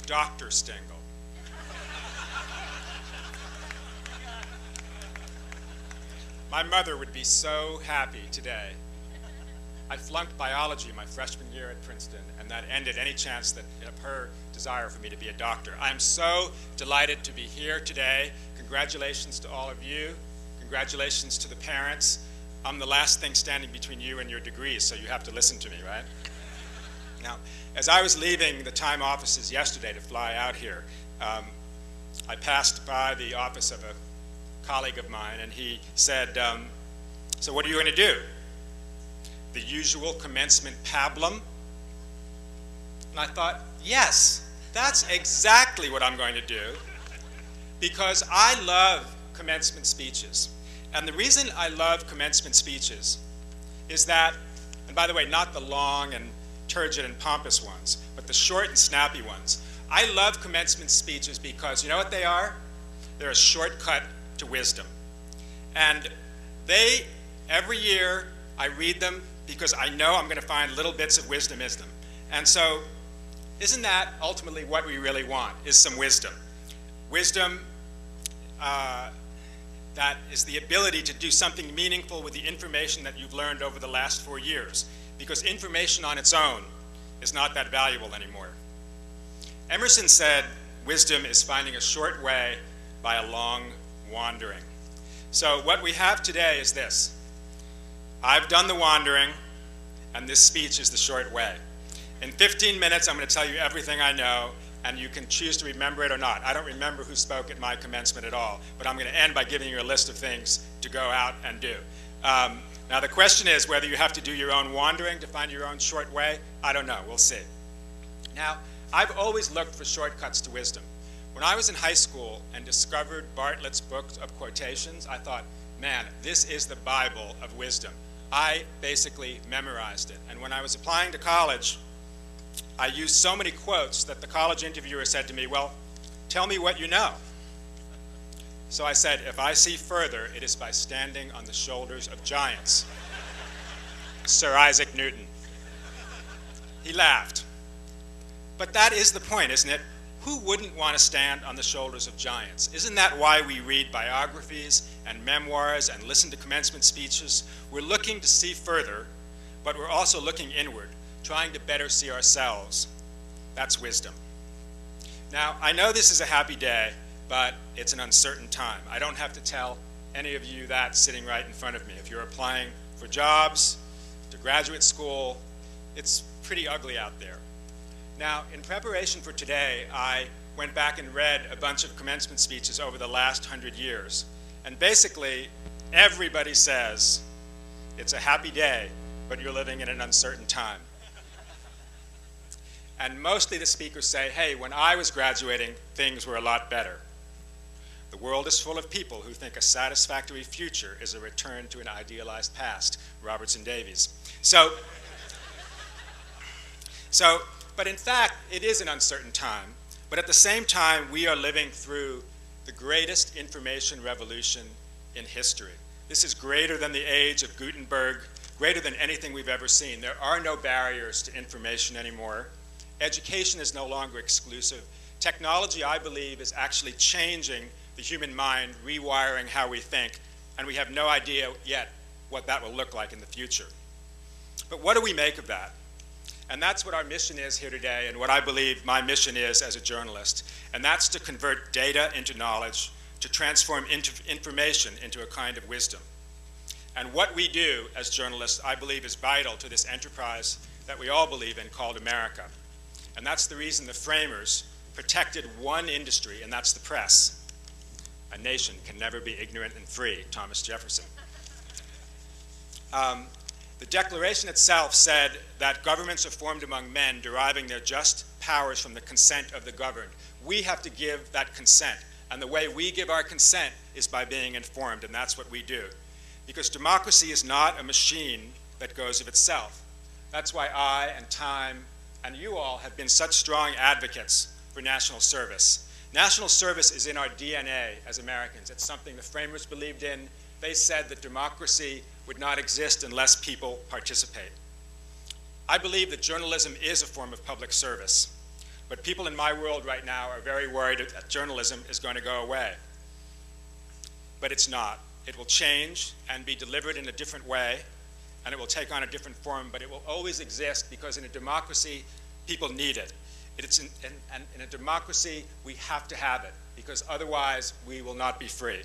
Dr. Stengel. My mother would be so happy today. I flunked biology my freshman year at Princeton, and that ended any chance of her desire for me to be a doctor. I am so delighted to be here today. Congratulations to all of you. Congratulations to the parents. I'm the last thing standing between you and your degrees, so you have to listen to me, right? Now, as I was leaving the Time offices yesterday to fly out here, I passed by the office of a colleague of mine, and he said, so what are you going to do? The usual commencement pablum? And I thought, yes, that's exactly what I'm going to do, because I love commencement speeches. And the reason I love commencement speeches is that, and by the way, not the long and turgid and pompous ones, but the short and snappy ones. I love commencement speeches because you know what they are? They're a shortcut to wisdom. And they, every year, I read them because I know I'm going to find little bits of wisdom in them. And so, isn't that ultimately what we really want, is some wisdom? Wisdom that is the ability to do something meaningful with the information that you've learned over the last 4 years, because information on its own is not that valuable anymore. Emerson said, wisdom is finding a short way by a long wandering. So what we have today is this. I've done the wandering, and this speech is the short way. In 15 minutes, I'm going to tell you everything I know, and you can choose to remember it or not. I don't remember who spoke at my commencement at all, but I'm going to end by giving you a list of things to go out and do. Now the question is whether you have to do your own wandering to find your own short way. I don't know, we'll see. Now, I've always looked for shortcuts to wisdom. When I was in high school and discovered Bartlett's book of quotations, I thought, man, this is the Bible of wisdom. I basically memorized it. And when I was applying to college, I used so many quotes that the college interviewer said to me, well, tell me what you know. So I said, if I see further, it is by standing on the shoulders of giants. Sir Isaac Newton. He laughed. But that is the point, isn't it? Who wouldn't want to stand on the shoulders of giants? Isn't that why we read biographies and memoirs and listen to commencement speeches? We're looking to see further, but we're also looking inward, trying to better see ourselves. That's wisdom. Now, I know this is a happy day, but it's an uncertain time. I don't have to tell any of you that sitting right in front of me. If you're applying for jobs, to graduate school, it's pretty ugly out there. Now, in preparation for today, I went back and read a bunch of commencement speeches over the last 100 years. And basically, everybody says, it's a happy day, but you're living in an uncertain time. And mostly the speakers say, hey, when I was graduating, things were a lot better. The world is full of people who think a satisfactory future is a return to an idealized past. Robertson Davies. But in fact, it is an uncertain time. But at the same time, we are living through the greatest information revolution in history. This is greater than the age of Gutenberg, greater than anything we've ever seen. There are no barriers to information anymore. Education is no longer exclusive. Technology, I believe, is actually changing the human mind, rewiring how we think, and we have no idea yet what that will look like in the future. But what do we make of that? And that's what our mission is here today, and what I believe my mission is as a journalist. And that's to convert data into knowledge, to transform information into a kind of wisdom. And what we do as journalists, I believe, is vital to this enterprise that we all believe in called America. And that's the reason the framers protected one industry, and that's the press. A nation can never be ignorant and free, Thomas Jefferson. The Declaration itself said that governments are formed among men, deriving their just powers from the consent of the governed. We have to give that consent, and the way we give our consent is by being informed, and that's what we do. Because democracy is not a machine that goes of itself. That's why I and Time and you all have been such strong advocates for national service. National service is in our DNA as Americans. It's something the framers believed in. They said that democracy would not exist unless people participate. I believe that journalism is a form of public service, But people in my world right now are very worried that journalism is going to go away. But it's not. It will change and be delivered in a different way, and it will take on a different form, but it will always exist because in a democracy, people need it. And in a democracy, we have to have it, because otherwise we will not be free.